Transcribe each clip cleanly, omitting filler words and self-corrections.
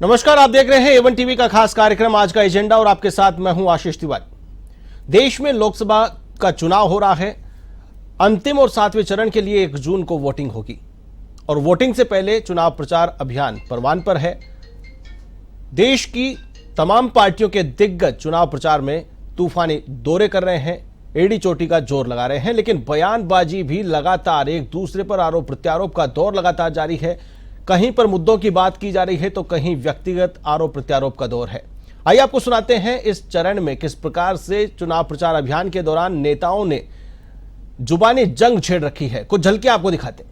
नमस्कार, आप देख रहे हैं A1 टीवी का खास कार्यक्रम आज का एजेंडा और आपके साथ मैं हूं आशीष तिवारी। देश में लोकसभा का चुनाव हो रहा है। अंतिम और 7वें चरण के लिए 1 जून को वोटिंग होगी और वोटिंग से पहले चुनाव प्रचार अभियान परवान पर है। देश की तमाम पार्टियों के दिग्गज चुनाव प्रचार में तूफानी दौरे कर रहे हैं, एड़ी चोटी का जोर लगा रहे हैं, लेकिन बयानबाजी भी लगातार एक दूसरे पर आरोप प्रत्यारोप का दौर लगातार जारी है। कहीं पर मुद्दों की बात की जा रही है तो कहीं व्यक्तिगत आरोप प्रत्यारोप का दौर है। आइए आपको सुनाते हैं इस चरण में किस प्रकार से चुनाव प्रचार अभियान के दौरान नेताओं ने जुबानी जंग छेड़ रखी है। कुछ झलके आपको दिखाते हैं।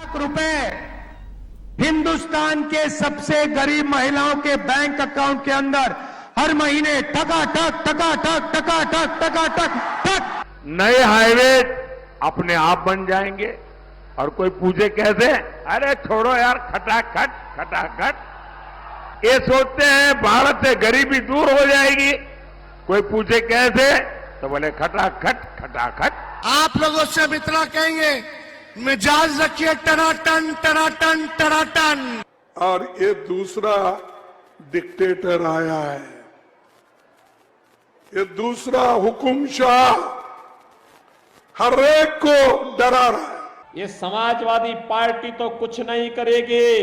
₹1 हिंदुस्तान के सबसे गरीब महिलाओं के बैंक अकाउंट के अंदर हर महीने टकाटक टकाटक टकाटक टकाटक टक नए हाईवे अपने आप बन जाएंगे। और कोई पूछे कैसे, अरे छोड़ो यार, खटाखट खटाखट। ये सोचते हैं भारत से गरीबी दूर हो जाएगी। कोई पूछे कैसे, तो बोले खटाखट खटाखट। आप लोगों से हम इतना कहेंगे, मिजाज रखिए टनाटन टनाटन टनाटन। और ये दूसरा डिक्टेटर आया है, ये दूसरा हुकुमशाह हर एक को डरा रहा है। ये समाजवादी पार्टी तो कुछ नहीं करेगी,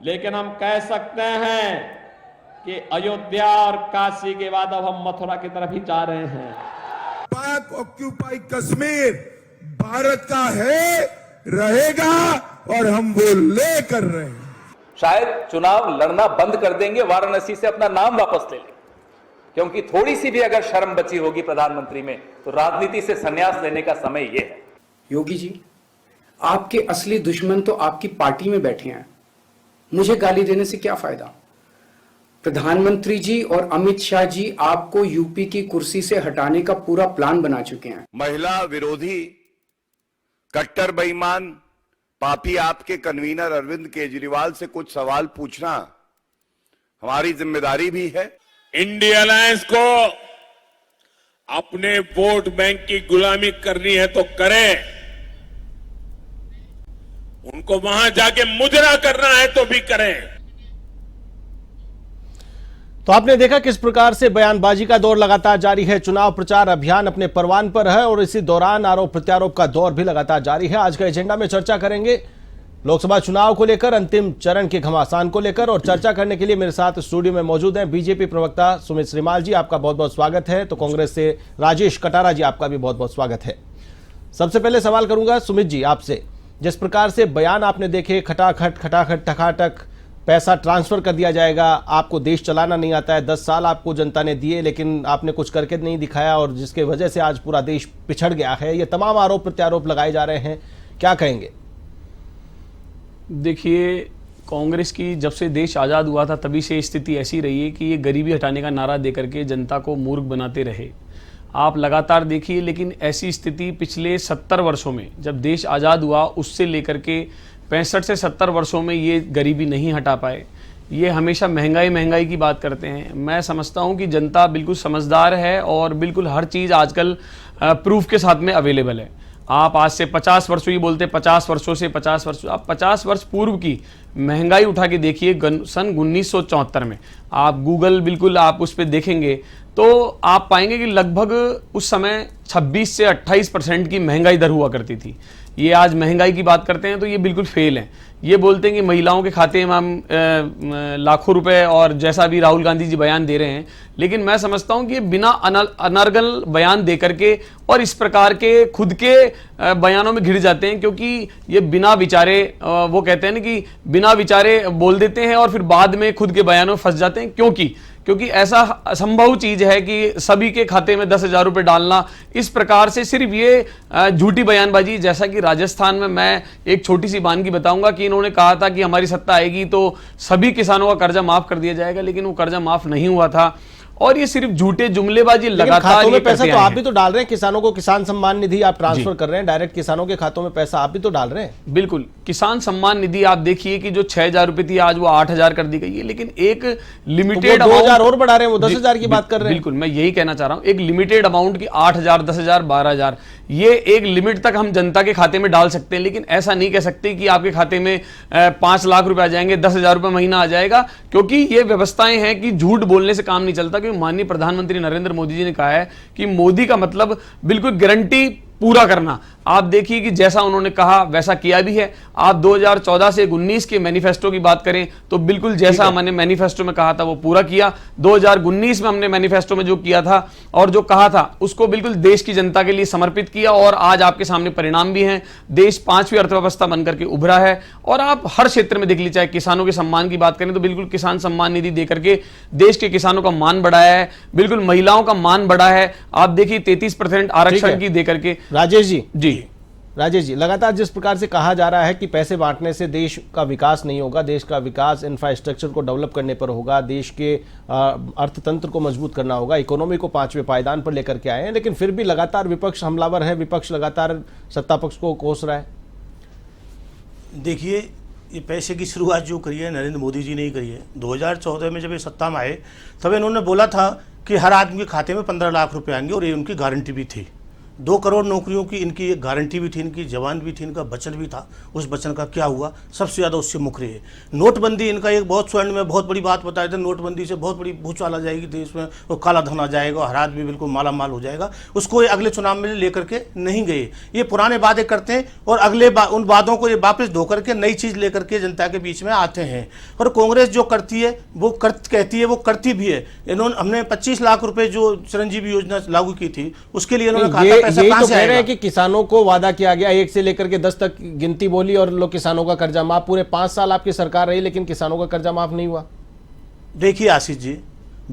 लेकिन हम कह सकते हैं कि अयोध्या और काशी के बाद अब हम मथुरा की तरफ ही जा रहे हैं। पाक ऑक्यूपाई कश्मीर भारत का है, रहेगा और हम वो ले कर रहे हैं। शायद चुनाव लड़ना बंद कर देंगे, वाराणसी से अपना नाम वापस ले लें, क्योंकि थोड़ी सी भी अगर शर्म बची होगी प्रधानमंत्री में तो राजनीति से संन्यास लेने का समय ये है। योगी जी, आपके असली दुश्मन तो आपकी पार्टी में बैठे हैं। मुझे गाली देने से क्या फायदा। प्रधानमंत्री जी और अमित शाह जी आपको यूपी की कुर्सी से हटाने का पूरा प्लान बना चुके हैं। महिला विरोधी कट्टर बेईमान पापी आपके कन्वीनर अरविंद केजरीवाल से कुछ सवाल पूछना हमारी जिम्मेदारी भी है। इंडिया अलायंस को अपने वोट बैंक की गुलामी करनी है तो करें, उनको वहां जाके मुजरा करना है तो भी करें। तो आपने देखा किस प्रकार से बयानबाजी का दौर लगातार जारी है। चुनाव प्रचार अभियान अपने परवान पर है और इसी दौरान आरोप प्रत्यारोप का दौर भी लगातार जारी है। आज का एजेंडा में चर्चा करेंगे लोकसभा चुनाव को लेकर, अंतिम चरण के घमासान को लेकर, और चर्चा करने के लिए मेरे साथ स्टूडियो में मौजूद हैं बीजेपी प्रवक्ता सुमित श्रीमाल जी, आपका बहुत बहुत स्वागत है। तो कांग्रेस से राजेश कटारा जी, आपका भी बहुत बहुत स्वागत है। सबसे पहले सवाल करूंगा सुमित जी आपसे, जिस प्रकार से बयान आपने देखे, खटाखट खटाखट ठकाटक, पैसा ट्रांसफर कर दिया जाएगा, आपको देश चलाना नहीं आता है, 10 साल आपको जनता ने दिए लेकिन आपने कुछ करके नहीं दिखाया और जिसके वजह से आज पूरा देश पिछड़ गया है, ये तमाम आरोप प्रत्यारोप लगाए जा रहे हैं, क्या कहेंगे? देखिए, कांग्रेस की जब से देश आज़ाद हुआ था तभी से स्थिति ऐसी रही है कि ये गरीबी हटाने का नारा दे करके जनता को मूर्ख बनाते रहे। आप लगातार देखिए, लेकिन ऐसी स्थिति पिछले 70 वर्षों में, जब देश आज़ाद हुआ उससे लेकर के 65 से 70 वर्षों में ये गरीबी नहीं हटा पाए। ये हमेशा महंगाई की बात करते हैं। मैं समझता हूँ कि जनता बिल्कुल समझदार है और बिल्कुल हर चीज़ आजकल प्रूफ के साथ में अवेलेबल है। आप आज से 50 वर्षों ही बोलते, 50 वर्षों से 50 वर्ष, आप 50 वर्ष पूर्व की महंगाई उठा के देखिए। सन 1974 में आप गूगल बिल्कुल आप उस पर देखेंगे तो आप पाएंगे कि लगभग उस समय 26 से 28% की महंगाई दर हुआ करती थी। ये आज महंगाई की बात करते हैं तो ये बिल्कुल फेल है। ये बोलते हैं कि महिलाओं के खाते में हम लाखों रुपए और जैसा भी राहुल गांधी जी बयान दे रहे हैं, लेकिन मैं समझता हूं कि ये बिना अनर्गल बयान दे करके और इस प्रकार के खुद के बयानों में घिर जाते हैं, क्योंकि ये बिना विचारे, वो कहते हैं ना कि बिना विचारे बोल देते हैं और फिर बाद में खुद के बयानों में फंस जाते हैं। क्योंकि ऐसा असंभव चीज है कि सभी के खाते में 10,000 रुपए डालना। इस प्रकार से सिर्फ ये झूठी बयानबाजी, जैसा कि राजस्थान में मैं एक छोटी सी वानगी बताऊंगा कि इन्होंने कहा था कि हमारी सत्ता आएगी तो सभी किसानों का कर्जा माफ कर दिया जाएगा, लेकिन वो कर्जा माफ नहीं हुआ था। और ये सिर्फ झूठे जुमलेबाजी लगातार खातों में ये पैसा करते तो आए आप हैं। भी तो डाल रहे हैं, किसानों को किसान सम्मान निधि आप ट्रांसफर कर रहे हैं, डायरेक्ट किसानों के खातों में पैसा आप भी तो डाल रहे हैं। बिल्कुल, किसान सम्मान निधि आप देखिए कि जो 6,000 रुपए थी आज वो 8,000 कर दी गई है, लेकिन एक लिमिटेड तो 2,000 और बढ़ा रहे हैं, वो 10,000 की बात कर रहे हैं। बिल्कुल, मैं यही कहना चाह रहा हूं, एक लिमिटेड अमाउंट की 8,000, 10,000, 12,000 ये एक लिमिट तक हम जनता के खाते में डाल सकते हैं, लेकिन ऐसा नहीं कह सकते कि आपके खाते में 5 लाख रुपए आ जाएंगे, 10,000 रुपए महीना आ जाएगा, क्योंकि ये व्यवस्थाएं हैं कि झूठ बोलने से काम नहीं चलता। क्योंकि माननीय प्रधानमंत्री नरेंद्र मोदी जी ने कहा है कि मोदी का मतलब बिल्कुल गारंटी पूरा करना। आप देखिए कि जैसा उन्होंने कहा वैसा किया भी है। आप 2014 से 19 के मैनिफेस्टो की बात करें तो बिल्कुल जैसा हमने मैनिफेस्टो में कहा था वो पूरा किया। 2019 में हमने मैनिफेस्टो में जो किया था और जो कहा था उसको बिल्कुल देश की जनता के लिए समर्पित किया, और आज आपके सामने परिणाम भी हैं। देश 5वीं अर्थव्यवस्था बनकर के उभरा है, और आप हर क्षेत्र में देख लीजिए, चाहे किसानों के सम्मान की बात करें तो बिल्कुल किसान सम्मान निधि देकर के देश के किसानों का मान बढ़ाया है, बिल्कुल महिलाओं का मान बढ़ा है। आप देखिए 33% आरक्षण की देकर के। राजेश जी, जी राजेश जी, लगातार जिस प्रकार से कहा जा रहा है कि पैसे बांटने से देश का विकास नहीं होगा, देश का विकास इंफ्रास्ट्रक्चर को डेवलप करने पर होगा, देश के अर्थतंत्र को मजबूत करना होगा, इकोनॉमी को 5वें पायदान पर लेकर के आए हैं, लेकिन फिर भी लगातार विपक्ष हमलावर है, विपक्ष लगातार सत्ता पक्ष को कोस रहा है। देखिए, ये पैसे की शुरुआत जो करी है नरेंद्र मोदी जी ने ही करी है। 2014 में जब ये सत्ता में आए तब इन्होंने बोला था कि हर आदमी के खाते में 15 लाख रुपए आएंगे, और ये उनकी गारंटी भी थी। 2 करोड़ नौकरियों की इनकी एक गारंटी भी थी, इनकी जवान भी थी, इनका वचन भी था। उस वचन का क्या हुआ? सबसे ज़्यादा उससे मुकरे है। नोटबंदी इनका एक बहुत स्वर्ण में बहुत बड़ी बात बताया था, नोटबंदी से बहुत बड़ी भूचाल आ जाएगी देश में, और काला धन आ जाएगा, हर आदमी बिल्कुल माला माल हो जाएगा। उसको ये अगले चुनाव में लेकर के नहीं गए। ये पुराने वादे करते हैं और अगले उन वादों को ये वापस धो करके नई चीज़ लेकर के जनता के बीच में आते हैं। और कांग्रेस जो करती है वो कहती है, वो करती भी है। इन्होंने हमने 25 लाख रुपए जो चिरंजीवी योजना लागू की थी उसके लिए इन्होंने कहा था पैसा कहां से आएगा? कि किसानों को वादा किया गया 1 से लेकर के 10 तक गिनती बोली और लोग किसानों का कर्जा माफ। पूरे 5 साल आपकी सरकार रही लेकिन किसानों का कर्जा माफ नहीं हुआ। देखिए आशीष जी,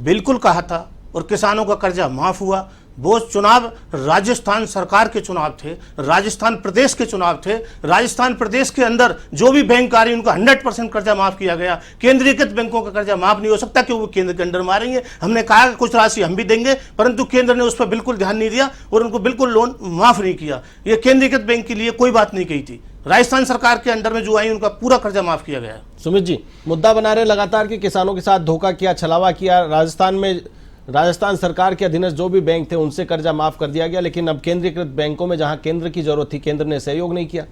बिल्कुल कहा था और किसानों का कर्जा माफ हुआ। वो चुनाव राजस्थान सरकार के चुनाव थे, राजस्थान प्रदेश के चुनाव थे। राजस्थान प्रदेश के अंदर जो भी बैंक आ रही उनका 100% कर्जा माफ किया गया। केंद्रीकृत बैंकों का कर्जा माफ नहीं हो सकता क्योंकि वो केंद्र के अंडर मारेंगे। हमने कहा कि कुछ राशि हम भी देंगे, परंतु केंद्र ने उस पर बिल्कुल ध्यान नहीं दिया और उनको बिल्कुल लोन माफ नहीं किया। ये केंद्रीकृत बैंक के लिए कोई बात नहीं कही थी। राजस्थान सरकार के अंडर में जो आई उनका पूरा कर्जा माफ किया गया। सुमित जी, मुद्दा बना रहे लगातार कि किसानों के साथ धोखा किया, छलावा किया। राजस्थान सरकार के अधीनस्थ जो भी बैंक थे उनसे कर्जा माफ कर दिया गया, लेकिन अब केंद्रीकृत बैंकों में जहां केंद्र की जरूरत थी केंद्र ने सहयोग नहीं किया।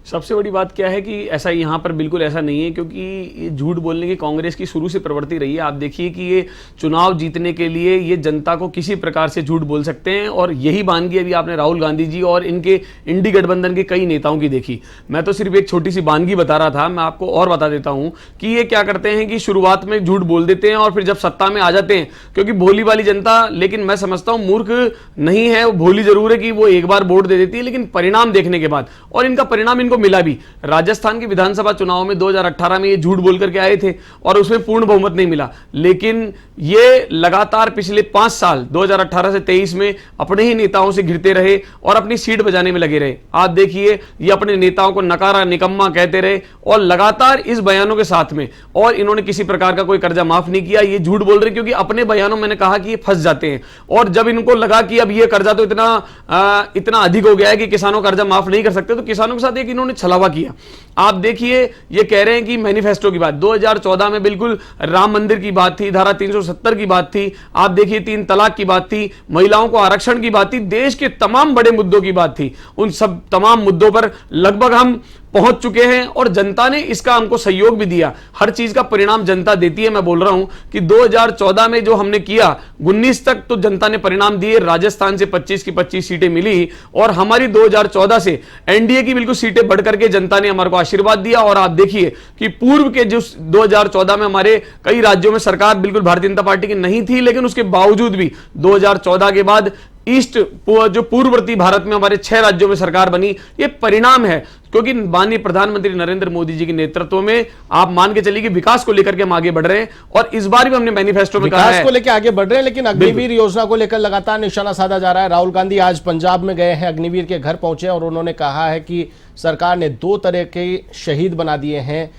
सबसे बड़ी बात क्या है कि ऐसा यहाँ पर बिल्कुल ऐसा नहीं है, क्योंकि ये झूठ बोलने की कांग्रेस की शुरू से प्रवृत्ति रही है। आप देखिए कि ये चुनाव जीतने के लिए ये जनता को किसी प्रकार से झूठ बोल सकते हैं, और यही बानगी अभी आपने राहुल गांधी जी और इनके इंडी गठबंधन के कई नेताओं की देखी। मैं तो सिर्फ एक छोटी सी बानगी बता रहा था, मैं आपको और बता देता हूं कि ये क्या करते हैं कि शुरुआत में झूठ बोल देते हैं और फिर जब सत्ता में आ जाते हैं, क्योंकि भोली वाली जनता, लेकिन मैं समझता हूं मूर्ख नहीं है, भोली जरूर है कि वो एक बार वोट दे देती है, लेकिन परिणाम देखने के बाद, और इनका परिणाम को मिला भी। राजस्थान के विधानसभा चुनाव में 2018 में ये झूठ बोल करके आए थे और उसमें पूर्ण बहुमत नहीं मिला, लेकिन ये लगातार पिछले 5 साल 2018 से 23 में अपने ही नेताओं से घिरते रहे और अपनी सीट बजाने में लगे रहे। आप देखिए ये अपने नेताओं को नकारा निकम्मा कहते रहे और लगातार इस बयानों के साथ में, और इन्होंने किसी प्रकार का कोई कर्जा माफ नहीं किया। ये झूठ बोल रहे क्योंकि अपने बयानों मैंने कहा कि ये फंस जाते हैं, और जब इनको लगा कि अब ये कर्जा तो इतना अधिक हो गया है कि किसानों का कर्जा माफ नहीं कर सकते, तो किसानों के साथ एक इन्होंने छलावा किया। आप देखिए ये कह रहे हैं कि मैनिफेस्टो की बात 2014 में बिल्कुल राम मंदिर की बात थी, धारा 370 की बात थी, आप देखिए 3 तलाक की बात थी, महिलाओं को आरक्षण की बात थी, देश के तमाम बड़े मुद्दों की बात थी। उन सब तमाम मुद्दों पर लगभग हम पहुंच चुके हैं और जनता ने इसका हमको सहयोग भी दिया। हर चीज का परिणाम जनता देती है। मैं बोल रहा हूं कि 2014 में जो हमने किया 19 तक तो जनता ने परिणाम दिए। राजस्थान से 25 की 25 सीटें मिली और हमारी 2014 से एनडीए की बिल्कुल सीटें बढ़ करके जनता ने हमारे को आशीर्वाद दिया। और आप देखिए कि पूर्व के जो 2014 में हमारे कई राज्यों में सरकार बिल्कुल भारतीय जनता पार्टी की नहीं थी, लेकिन उसके बावजूद भी 2014 के बाद ईस्ट जो पूर्ववर्ती भारत में हमारे 6 राज्यों में सरकार बनी। ये परिणाम है क्योंकि माननीय प्रधानमंत्री नरेंद्र मोदी जी के नेतृत्व में आप मान के चलिए कि विकास को लेकर के हम आगे बढ़ रहे हैं, और इस बार भी हमने मैनिफेस्टो में कहा है विकास को लेकर आगे बढ़ रहे हैं, लेकिन अग्निवीर योजना को लेकर लगातार निशाना साधा जा रहा है। राहुल गांधी आज पंजाब में गए हैं, अग्निवीर के घर पहुंचे और उन्होंने कहा है कि सरकार ने 2 तरह के शहीद बना दिए हैं,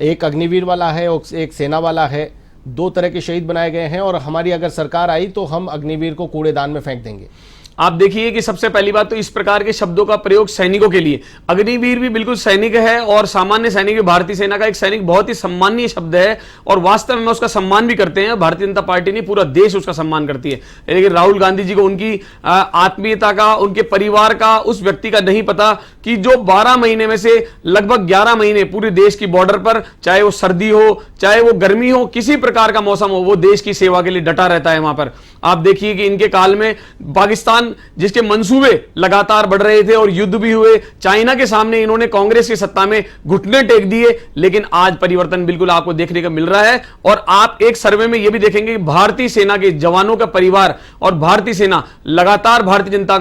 एक अग्निवीर वाला है और एक सेना वाला है। 2 तरह के शहीद बनाए गए हैं और हमारी अगर सरकार आई तो हम अग्निवीर को कूड़ेदान में फेंक देंगे। आप देखिए कि सबसे पहली बात तो इस प्रकार के शब्दों का प्रयोग सैनिकों के लिए, अग्निवीर भी बिल्कुल सैनिक है और सामान्य सैनिक भी, भारतीय सेना का एक सैनिक बहुत ही सम्माननीय शब्द है और वास्तव में उसका सम्मान भी करते हैं। भारतीय जनता पार्टी नहीं, पूरा देश उसका सम्मान करती है। लेकिन राहुल गांधी जी को उनकी आत्मीयता का, उनके परिवार का, उस व्यक्ति का नहीं पता कि जो 12 महीने में से लगभग 11 महीने पूरे देश की बॉर्डर पर, चाहे वो सर्दी हो चाहे वो गर्मी हो, किसी प्रकार का मौसम हो, वो देश की सेवा के लिए डटा रहता है वहां पर। आप देखिए कि इनके काल में पाकिस्तान, जिसके मंसूबे लगातार बढ़ रहे थे और युद्ध भी हुए, चाइना के सामने इन्होंने कांग्रेस की सत्ता में घुटने टेक दिए, लेकिन आज परिवर्तन बिल्कुल आपको देखने को मिल रहा है। और आप एक सर्वे में यह भी देखेंगे कि भारतीय सेना के जवानों का परिवार और भारतीय सेना लगातार भारतीय जनता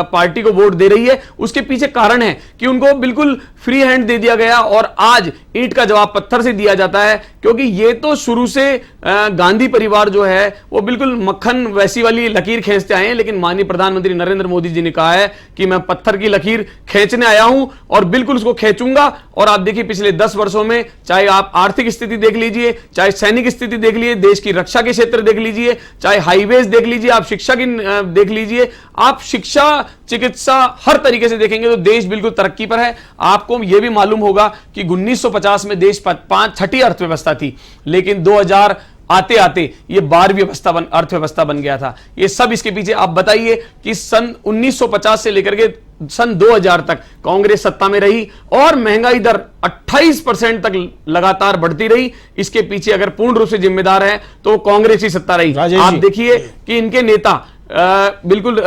पार्टी को वोट दे रही है। उसके पीछे कारण है कि उनको बिल्कुल फ्री हैंड दे दिया गया और आज ईंट का जवाब पत्थर से दिया जाता है, क्योंकि ये तो शुरू से गांधी परिवार जो है वो बिल्कुल मक्खन वैसी वाली लकीर खींचते आए हैं, लेकिन माननीय प्रधानमंत्री नरेंद्र मोदी जी ने कहा है कि मैं पत्थर की लकीर खींचने आया हूं और बिल्कुल उसको खींचूंगा। और आप देखिए पिछले 10 वर्षों में, चाहे आप आर्थिक स्थिति देख लीजिए, चाहे सैनिक स्थिति देख लीजिए, देश की रक्षा के क्षेत्र देख लीजिए, चाहे हाईवेज देख लीजिए, आप शिक्षा की देख लीजिए, आप शिक्षा, चिकित्सा, हर तरीके से देखेंगे तो देश बिल्कुल तरक्की पर है। आपको यह भी मालूम होगा कि 1950 में देश 6ठी अर्थव्यवस्था थी, लेकिन 2000 आते आते ये 12वीं अर्थव्यवस्था बन गया था। ये सब इसके पीछे आप बताइए कि सन 1950 से लेकर के सन 2000 तक कांग्रेस सत्ता में रही और महंगाई दर 28% तक लगातार बढ़ती रही। इसके पीछे अगर पूर्ण रूप से जिम्मेदार है तो कांग्रेस की सत्ता रही। आप देखिए कि इनके नेता बिल्कुल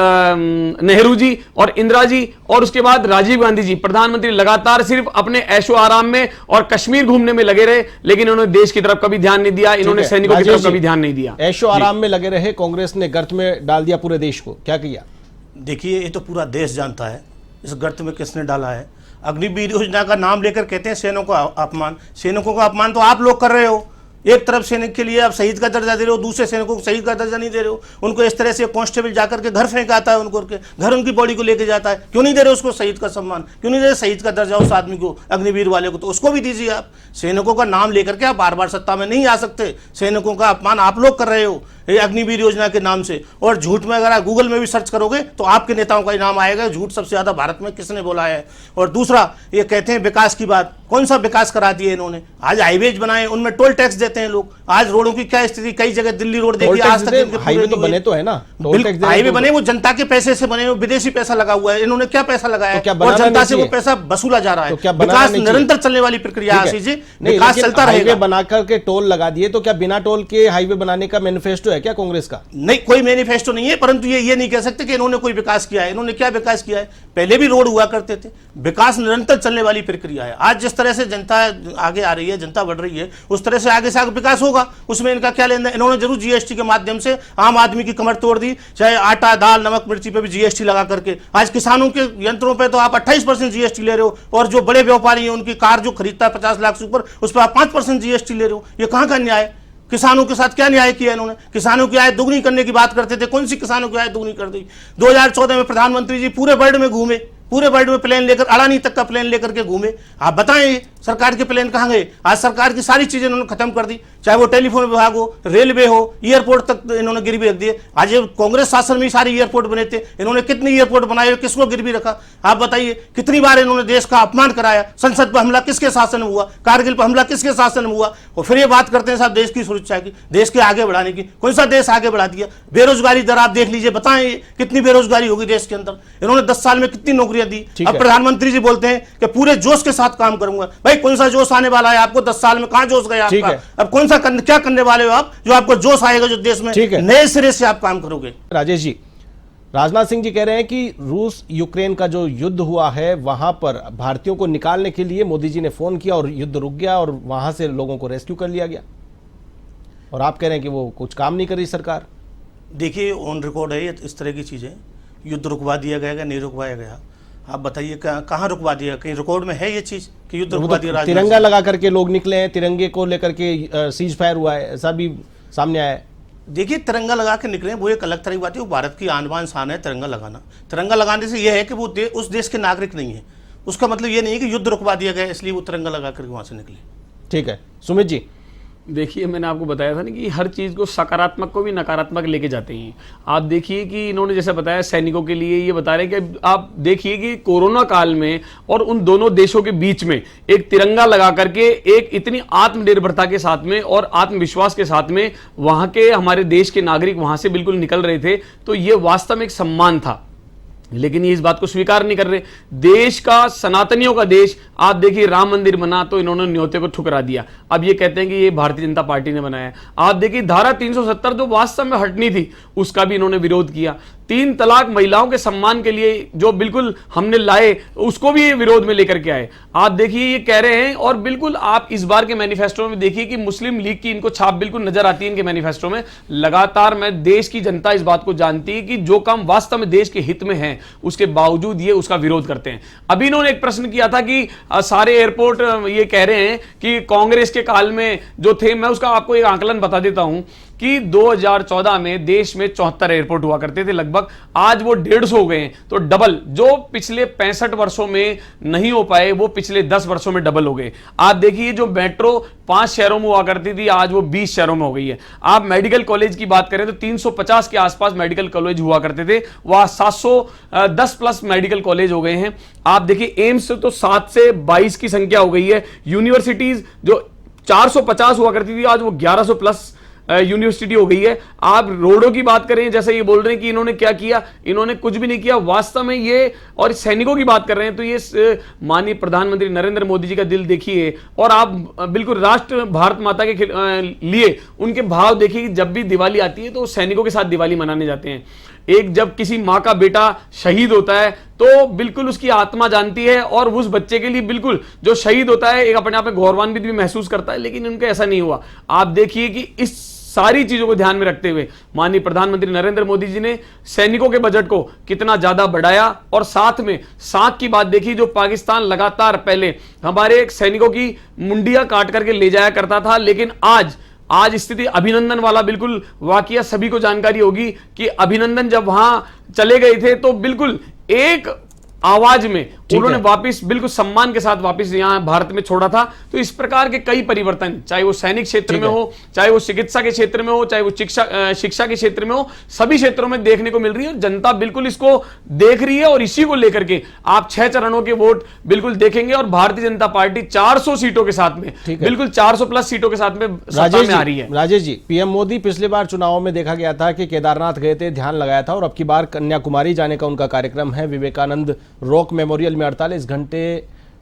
नेहरू जी और इंदिरा जी और उसके बाद राजीव गांधी जी, प्रधानमंत्री, लगातार सिर्फ अपने ऐशो आराम में और कश्मीर घूमने में लगे रहे, लेकिन उन्होंने देश की तरफ कभी ध्यान नहीं दिया, इन्होंने सैनिकों की तरफ कभी ध्यान नहीं दिया। ऐशो आराम में लगे रहे, कांग्रेस ने गर्त में डाल दिया पूरे देश को। क्या किया? देखिए, ये तो पूरा देश जानता है इस गर्त में किसने डाला है। अग्निवीर योजना का नाम लेकर कहते हैं सैनिकों का अपमान। सैनिकों का अपमान तो आप लोग कर रहे हो। एक तरफ सैनिक के लिए आप शहीद का दर्जा दे रहे हो, दूसरे सैनिकों को शहीद का दर्जा नहीं दे रहे हो। उनको इस तरह से कांस्टेबल जाकर के घर फेंक आता है, उनको घर उनकी बॉडी को लेके जाता है। क्यों नहीं दे रहे उसको शहीद का सम्मान? क्यों नहीं दे रहे शहीद का दर्जा उस आदमी को, अग्निवीर वाले को? तो उसको भी दीजिए आप। सैनिकों का नाम लेकर के आप बार बार सत्ता में नहीं आ सकते। सैनिकों का अपमान आप लोग कर रहे हो ये अग्निवीर योजना के नाम से। और झूठ में अगर आप गूगल में भी सर्च करोगे तो आपके नेताओं का नाम आएगा। झूठ सबसे ज्यादा भारत में किसने बोला है? और दूसरा, ये कहते हैं विकास की बात। कौन सा विकास करा दिए इन्होंने? आज हाईवेज बनाए, उनमें टोल टैक्स देते हैं लोग। आज रोडों की क्या स्थिति, कई जगह दिल्ली रोड देखिए आज तक हाईवे तो बने तो है ना, हाईवे बने, वो जनता के पैसे से बने, वो विदेशी पैसा लगा हुआ है। इन्होंने क्या पैसा लगाया है और जनता से वो पैसा वसूला जा रहा है। विकास निरंतर चलने वाली प्रक्रिया, विकास चलता रहेगा। बना करके टोल लगा दिए तो क्या बिना टोल के हाईवे बनाने का मैनिफेस्टो है क्या कांग्रेस का? नहीं, कोई मैनिफेस्टो नहीं है, परंतु ये नहीं कह सकते कि इन्होंने कोई विकास किया है। इन्होंने क्या विकास किया है? पहले भी रोड हुआ करते थे। विकास निरंतर चलने वाली प्रक्रिया है। आज जिस तरह से जनता आगे आ रही है, जनता बढ़ रही है, उस तरह से आगे विकास होगा। उसमें इनका क्या लेना? इन्होंने जरूर जीएसटी के माध्यम से आम आदमी की कमर तोड़ दी, चाहे आटा, दाल, नमक, मिर्ची पे भी जीएसटी लगा करके। आज किसानों के यंत्रों पे तो आप 28% जीएसटी ले रहे हो, और जो बड़े व्यापारी हैं उनकी कार जो खरीदता है 50 लाख से ऊपर, उस पर आप 5% जीएसटी ले रहे हो। ये कहां का न्याय? किसानों के साथ क्या न्याय किया इन्होंने? किसानों की आय दुगनी करने की बात करते थे, कौन सी किसानों की आय दुगनी कर दी? 2014 में प्रधानमंत्री जी पूरे वर्ल्ड में घूमे, पूरे वर्ल्ड में प्लेन लेकर, अडानी तक का प्लेन लेकर के घूमे। आप बताएं सरकार के प्लेन कहां गए? आज सरकार की सारी चीजें इन्होंने खत्म कर दी, चाहे वो टेलीफोन विभाग हो, रेलवे हो, एयरपोर्ट तक इन्होंने गिरवी रख दिए। आज ये कांग्रेस शासन में सारे एयरपोर्ट बने थे, इन्होंने कितने एयरपोर्ट बनाए, किसको गिरवी रखा? आप बताइए, कितनी बार इन्होंने देश का अपमान कराया? संसद पर हमला किसके शासन में हुआ? कारगिल पर हमला किसके शासन में हुआ? और फिर ये बात करते हैं साहब देश की सुरक्षा की, देश के आगे बढ़ाने की। कौन सा देश आगे बढ़ा दिया? बेरोजगारी दर आप देख लीजिए, बताएं कितनी बेरोजगारी होगी देश के अंदर। इन्होंने 10 साल में कितनी नौकरियां दी। अब प्रधानमंत्री जी बोलते हैं कि पूरे जोश के साथ काम करूंगा। भाई कौन सा जोश आने वाला है आपको? 10 साल में कहां जोश गया आपका? अब कौन सा क्या करने वाले हो आप जो आपको जोश आएगा, जो देश में नए सिरे से आप काम करोगे? राजेश जी, राजनाथ सिंह जी कह रहे हैं कि रूस यूक्रेन का जो युद्ध हुआ है वहां पर भारतीयों को निकालने के लिए मोदी जी ने फोन किया और युद्ध रुक गया और वहां से लोगों को रेस्क्यू कर लिया गया, और आप कह रहे हैं कि वो कुछ काम नहीं कर रही सरकार। देखिए, ऑन रिकॉर्ड है इस तरह की चीजें। युद्ध रुकवा दिया गया, नहीं रुकवाया गया? आप बताइए कहाँ रुकवा दिया? कहीं रिकॉर्ड में है ये चीज कि युद्ध रुकवा दिया? तिरंगा लगा करके लोग निकले हैं, तिरंगे को लेकर के सीज फायर हुआ है, ऐसा भी सामने आया है। देखिए, तिरंगा लगा के निकले वो एक अलग तरह की बात है। वो भारत की आन बान शान है तिरंगा लगाना। तिरंगा लगाने से यह है कि वो उस देश के नागरिक नहीं है। उसका मतलब ये नहीं है कि युद्ध रुकवा दिया गया इसलिए वो तिरंगा लगा करके वहां से निकले। ठीक है सुमित जी, देखिए, मैंने आपको बताया था ना कि हर चीज़ को सकारात्मक को भी नकारात्मक लेके जाते हैं। आप देखिए कि इन्होंने जैसे बताया सैनिकों के लिए ये बता रहे हैं कि आप देखिए कि कोरोना काल में और उन दोनों देशों के बीच में एक तिरंगा लगा करके एक इतनी आत्मनिर्भरता के साथ में और आत्मविश्वास के साथ में वहां के हमारे देश के नागरिक वहां से बिल्कुल निकल रहे थे, तो ये वास्तव में एक सम्मान था। लेकिन ये इस बात को स्वीकार नहीं कर रहे। देश का, सनातनियों का देश, आप देखिए राम मंदिर बना तो इन्होंने न्योते को ठुकरा दिया। अब ये कहते हैं कि ये भारतीय जनता पार्टी ने बनाया। आप देखिए धारा 370 जो वास्तव में हटनी थी उसका भी इन्होंने विरोध किया। 3 तलाक महिलाओं के सम्मान के लिए जो बिल्कुल हमने लाए उसको भी विरोध में लेकर के आए। आप देखिए ये कह रहे हैं, और बिल्कुल आप इस बार के मैनिफेस्टो में देखिए कि मुस्लिम लीग की इनको छाप बिल्कुल नजर आती है इनके मैनिफेस्टो में। लगातार मैं देश की जनता इस बात को जानती है कि जो काम वास्तव में देश के हित में है उसके बावजूद ये उसका विरोध करते हैं। अभी इन्होंने एक प्रश्न किया था कि सारे एयरपोर्ट ये कह रहे हैं कि कांग्रेस के काल में जो थे, मैं उसका आपको एक आंकलन बता देता हूं कि 2014 में देश में 74 एयरपोर्ट हुआ करते थे लगभग, आज वो 150 हो गए हैं। तो डबल, जो पिछले 65 वर्षों में नहीं हो पाए वो पिछले 10 वर्षों में डबल हो गए। आप देखिए जो मेट्रो 5 शहरों में हुआ करती थी आज वो 20 शहरों में हो गई है। आप मेडिकल कॉलेज की बात करें तो 350 के आसपास मेडिकल कॉलेज हुआ करते थे, वह 710 प्लस मेडिकल कॉलेज हो गए हैं। आप देखिए एम्स तो 7 से 22 की संख्या हो गई है। यूनिवर्सिटीज जो 450 हुआ करती थी आज वो 1100 प्लस यूनिवर्सिटी हो गई है। आप रोडों की बात करें, जैसे ये बोल रहे हैं कि इन्होंने क्या किया, इन्होंने कुछ भी नहीं किया वास्तव में ये। और सैनिकों की बात कर रहे हैं तो ये माननीय प्रधानमंत्री नरेंद्र मोदी जी का दिल देखिए, और आप बिल्कुल राष्ट्र भारत माता के लिए उनके भाव देखिए कि जब भी दिवाली आती है तो सैनिकों के साथ दिवाली मनाने जाते हैं। एक जब किसी माँ का बेटा शहीद होता है तो बिल्कुल उसकी आत्मा जानती है, और उस बच्चे के लिए बिल्कुल जो शहीद होता है एक अपने आप में गौरवान्वित भी महसूस करता है। लेकिन उनका ऐसा नहीं हुआ। आप देखिए कि इस सारी चीजों को ध्यान में रखते हुए माननीय प्रधानमंत्री नरेंद्र मोदी जी ने सैनिकों के बजट को कितना ज्यादा बढ़ाया, और साथ में साख की बात देखी, जो पाकिस्तान लगातार पहले हमारे सैनिकों की मुंडियां काट करके ले जाया करता था, लेकिन आज स्थिति अभिनंदन वाला बिल्कुल वाकया सभी को जानकारी होगी कि अभिनंदन जब वहां चले गए थे तो बिल्कुल एक आवाज में उन्होंने वापस बिल्कुल सम्मान के साथ वापस यहां भारत में छोड़ा था। तो इस प्रकार के कई परिवर्तन, चाहे वो सैनिक क्षेत्र में हो, चाहे वो चिकित्सा के क्षेत्र में हो, चाहे वो शिक्षा के क्षेत्र में हो, सभी क्षेत्रों में देखने को मिल रही है। और जनता बिल्कुल इसको देख रही है, और इसी को लेकर के आप 6 चरणों के वोट बिल्कुल देखेंगे, और भारतीय जनता पार्टी 400 सीटों के साथ में, बिल्कुल 400 प्लस सीटों के साथ में सत्ता में आ रही है। राजेश जी, पीएम मोदी पिछले बार चुनाव में देखा गया था कि केदारनाथ गए थे, ध्यान लगाया था, और अब की बार कन्याकुमारी जाने का उनका कार्यक्रम है। विवेकानंद रॉक मेमोरियल में 48 घंटे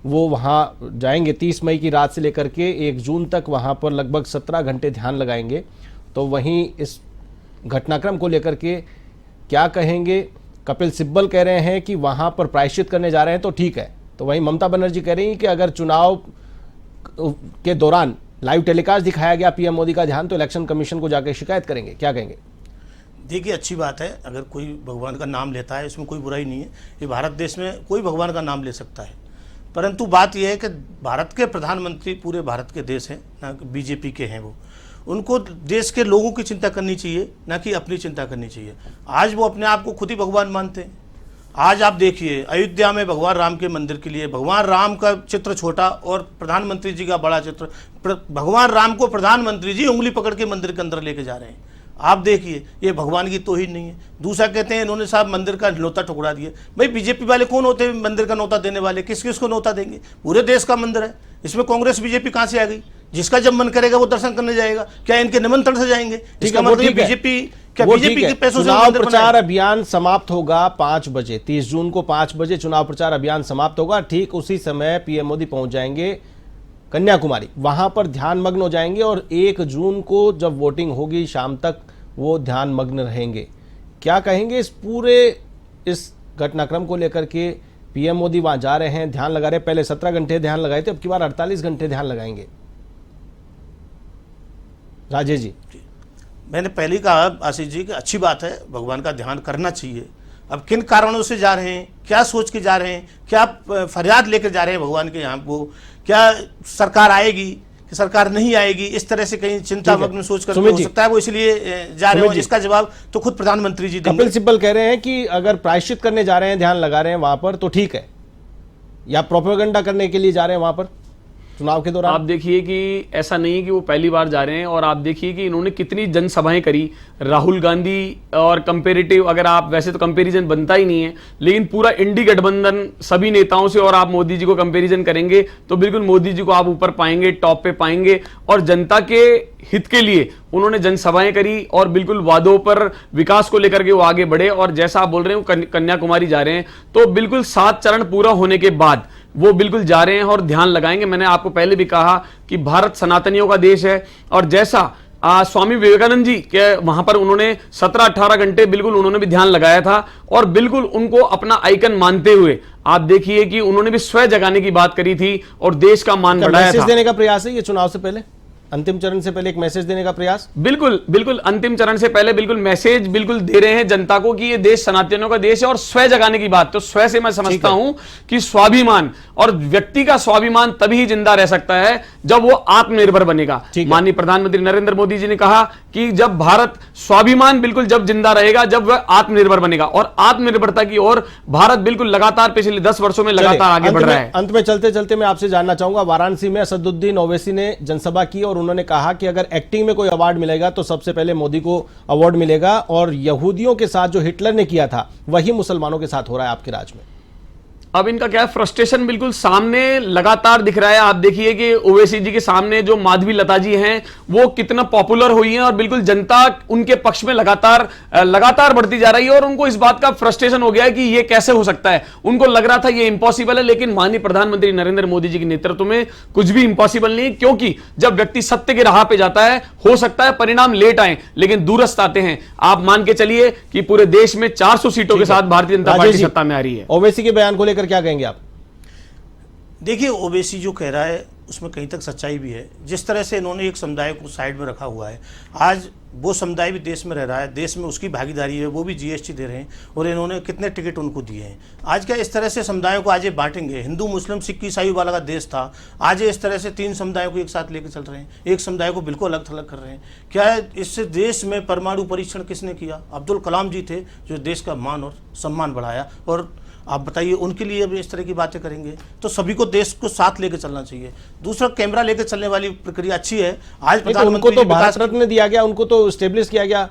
वो वहाँ जाएंगे। 30 मई की रात से लेकर के 1 जून तक वहाँ पर लगभग 17 घंटे ध्यान लगाएंगे। तो वहीं इस घटनाक्रम को लेकर के क्या कहेंगे? कपिल सिब्बल कह रहे हैं कि वहाँ पर प्रायश्चित करने जा रहे हैं तो ठीक है, तो वहीं ममता बनर्जी कह रही हैं कि अगर चुनाव के दौरान लाइव टेलीकास्ट दिखाया गया पीएम मोदी का ध्यान तो इलेक्शन कमीशन को जाकर शिकायत करेंगे। क्या कहेंगे? देखिए, अच्छी बात है अगर कोई भगवान का नाम लेता है, इसमें कोई बुराई नहीं है। ये भारत देश में कोई भगवान का नाम ले सकता है, परंतु बात यह है कि भारत के प्रधानमंत्री पूरे भारत के देश हैं, ना कि बीजेपी के हैं। वो उनको देश के लोगों की चिंता करनी चाहिए, ना कि अपनी चिंता करनी चाहिए। आज वो अपने आप को खुद ही भगवान मानते हैं। आज आप देखिए अयोध्या में भगवान राम के मंदिर के लिए भगवान राम का चित्र छोटा और प्रधानमंत्री जी का बड़ा चित्र, भगवान राम को प्रधानमंत्री जी उंगली पकड़ के मंदिर के अंदर लेके जा रहे हैं। आप देखिए ये भगवान की तौहीन नहीं है। दूसरा कहते हैं इन्होंने साहब मंदिर का न्योता ठुकरा दिया। भाई बीजेपी वाले कौन होते हैं मंदिर का न्योता देने वाले? किस किस को न्योता देंगे? पूरे देश का मंदिर है, इसमें कांग्रेस बीजेपी कहां से आ गई? जिसका जब मन करेगा वो दर्शन करने जाएगा। क्या इनके निमंत्रण से जाएंगे? इसका मतलब बीजेपी के पैसों से चुनाव प्रचार अभियान समाप्त होगा 5 बजे, 30 जून को 5 बजे चुनाव प्रचार अभियान समाप्त होगा। ठीक उसी समय पीएम मोदी पहुंच जाएंगे कन्याकुमारी, वहां पर ध्यान मग्न हो जाएंगे, और 1 जून को जब वोटिंग होगी शाम तक वो ध्यान मग्न रहेंगे। क्या कहेंगे इस घटनाक्रम को लेकर के? पीएम मोदी वहां जा रहे हैं, ध्यान लगा रहे हैं। पहले 17 घंटे ध्यान लगाए थे, अब की बार 48 घंटे ध्यान लगाएंगे। राजेश जी, मैंने पहले कहा आशीष जी कि अच्छी बात है, भगवान का ध्यान करना चाहिए। अब किन कारणों से जा रहे हैं, क्या सोच के जा रहे हैं, क्या फरियाद लेकर जा रहे हैं भगवान के यहाँ को? क्या सरकार आएगी कि सरकार नहीं आएगी, इस तरह से कहीं चिंता मग्न सोच कर हो सकता है वो इसलिए जा रहे हो? इसका जवाब तो खुद प्रधानमंत्री जी देंगे। कपिल सिब्बल कह रहे हैं कि अगर प्रायश्चित करने जा रहे हैं, ध्यान लगा रहे हैं वहां पर तो ठीक है, या प्रोपेगेंडा करने के लिए जा रहे हैं वहां पर? चुनाव के दौरान? आप देखिए कि ऐसा नहीं है कि वो पहली बार जा रहे हैं, और आप देखिए कि इन्होंने कितनी जनसभाएं करी। राहुल गांधी और कंपेरेटिव, अगर आप वैसे तो कंपैरिजन बनता ही नहीं है, लेकिन पूरा इंडी गठबंधन सभी नेताओं से और आप मोदी जी को कंपैरिजन करेंगे तो बिल्कुल मोदी जी को आप ऊपर पाएंगे, टॉप पे पाएंगे। और जनता के हित के लिए उन्होंने जनसभाएं करी और बिल्कुल वादों पर, विकास को लेकर के वो आगे बढ़े। और जैसा आप बोल रहे हैं कन्याकुमारी जा रहे हैं, तो बिल्कुल 7 चरण पूरा होने के बाद वो बिल्कुल जा रहे हैं और ध्यान लगाएंगे। मैंने आपको पहले भी कहा कि भारत सनातनियों का देश है, और जैसा स्वामी विवेकानंद जी के वहां पर उन्होंने 17-18 घंटे बिल्कुल उन्होंने भी ध्यान लगाया था, और बिल्कुल उनको अपना आइकन मानते हुए आप देखिए कि उन्होंने भी स्वयं जगाने की बात करी थी और देश का मान बढ़ाया था। मैसेज देने का प्रयास है ये चुनाव से पहले, अंतिम चरण से पहले एक मैसेज देने का प्रयास? बिल्कुल बिल्कुल, अंतिम चरण से पहले बिल्कुल मैसेज बिल्कुल दे रहे हैं जनता को कि ये देश सनातनियों का देश है, और स्वयं जगाने की बात। तो स्वयं से मैं समझता हूं कि स्वाभिमान और व्यक्ति का स्वाभिमान तभी जिंदा रह सकता है जब वो आत्मनिर्भर बनेगा। माननीय प्रधानमंत्री नरेंद्र मोदी जी ने कहा कि जब भारत स्वाभिमान बिल्कुल जब जिंदा रहेगा, जब वह आत्मनिर्भर बनेगा, और आत्मनिर्भरता की ओर भारत बिल्कुल लगातार पिछले 10 वर्षों में लगातार आगे बढ़ रहा है। अंत में चलते चलते मैं आपसे जानना चाहूंगा, वाराणसी में असदुद्दीन ओवैसी ने जनसभा की और उन्होंने कहा कि अगर एक्टिंग में कोई अवार्ड मिलेगा तो सबसे पहले मोदी को अवार्ड मिलेगा, और यहूदियों के साथ जो हिटलर ने किया था वही मुसलमानों के साथ हो रहा है आपके राज्य में। अब इनका क्या फ्रस्ट्रेशन बिल्कुल सामने लगातार दिख रहा है। आप देखिए कि ओवैसी जी के सामने जो माधवी लता जी हैं वो कितना पॉपुलर हुई हैं, और बिल्कुल जनता उनके पक्ष में लगातार बढ़ती जा रही है, और उनको इस बात का फ्रस्ट्रेशन हो गया है कि ये कैसे हो सकता है। उनको लग रहा था ये इम्पॉसिबल है, लेकिन माननीय प्रधानमंत्री नरेंद्र मोदी जी के नेतृत्व में कुछ भी इम्पॉसिबल नहीं, क्योंकि जब व्यक्ति सत्य के राह पे जाता है, हो सकता है परिणाम लेट आए लेकिन दूरस्थ आते हैं। आप मान के चलिए कि पूरे देश में 400 सीटों के साथ भारतीय जनता पार्टी सत्ता में आ रही है। ओवैसी के बयान को लेकर क्या कहेंगे आप? देखिए, ओवैसी जो कह रहा है उसमें कहीं तक सच्चाई भी है। जिस तरह से इन्होंने एक समुदाय को साइड में रखा हुआ है, आज वो समुदाय भी देश में रह रहा है, देश में उसकी भागीदारी है, वो भी जीएसटी दे रहे हैं, और इन्होंने कितने टिकट उनको दिए हैं। आज क्या इस तरह से समुदायों को आज ये बांटेंगे? हिंदू मुस्लिम सिख ईसाई वाला का देश था, आज ये इस तरह से 3 समुदायों को एक साथ लेकर चल रहे हैं, एक समुदाय को बिल्कुल अलग थलग कर रहे हैं। क्या इससे देश में परमाणु परीक्षण किसने किया? अब्दुल कलाम जी थे, जो देश का मान और सम्मान बढ़ाया। और आप बताइए, उनके लिए अब इस तरह की बातें करेंगे? तो सभी को देश को साथ लेकर चलना चाहिए। दूसरा, कैमरा लेकर चलने वाली प्रक्रिया अच्छी है। आज उनको तो भारत रत्न दिया गया, उनको तो स्टेब्लिश किया गया,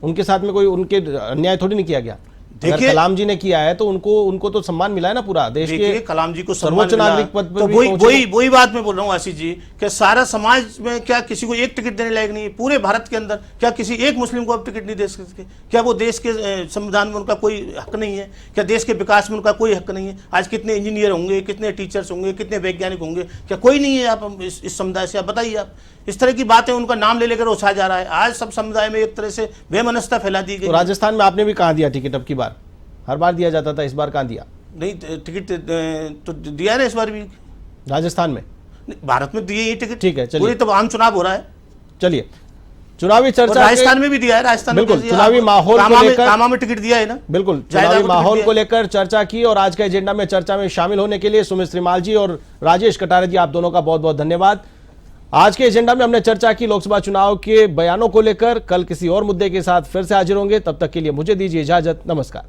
उनके साथ में कोई उनके अन्याय थोड़ी नहीं किया गया। देखिए, कलाम जी ने किया है तो उनको तो सम्मान मिला है ना पूरा देश के। कलाम जी को सर्वोच्च नागरिक पद पर। तो वही बात मैं बोल रहा हूँ आशीष जी, कि सारा समाज में क्या किसी को एक टिकट देने लायक नहीं है? पूरे भारत के अंदर क्या किसी एक मुस्लिम को अब टिकट नहीं दे सकते? क्या वो देश के संविधान में उनका कोई हक नहीं है? क्या देश के विकास में उनका कोई हक नहीं है? आज कितने इंजीनियर होंगे, कितने टीचर्स होंगे, कितने वैज्ञानिक होंगे? क्या कोई नहीं है आप इस समुदाय से? आप बताइए। आप इस तरह की बातें उनका नाम ले लेकर उछाया जा रहा है। आज सब समुदाय में एक तरह से बेमनस्ता फैला दी गई। राजस्थान में आपने भी कहाँ दिया टिकट? अब की बार हर बार दिया जाता था, इस बार कहाँ दिया? नहीं, टिकट तो दिया ना इस बार भी राजस्थान में। भारत में दिए ये टिकट। ठीक है, चलिए। पूरी तो आम चुनाव हो रहा है। चलिए, चुनावी चर्चा राजस्थान में भी दिया है। राजस्थान बिल्कुल चुनावी माहौल को लेकर कामा में टिकट दिया है ना। बिल्कुल चुनावी माहौल को लेकर चर्चा की, और आज के एजेंडा में चर्चा में शामिल होने के लिए सुमित श्रीमाल जी और राजेश कटारे जी, आप दोनों का बहुत बहुत धन्यवाद। आज के एजेंडा में हमने चर्चा की लोकसभा चुनाव के बयानों को लेकर। कल किसी और मुद्दे के साथ फिर से हाजिर होंगे, तब तक के लिए मुझे दीजिए इजाजत। नमस्कार।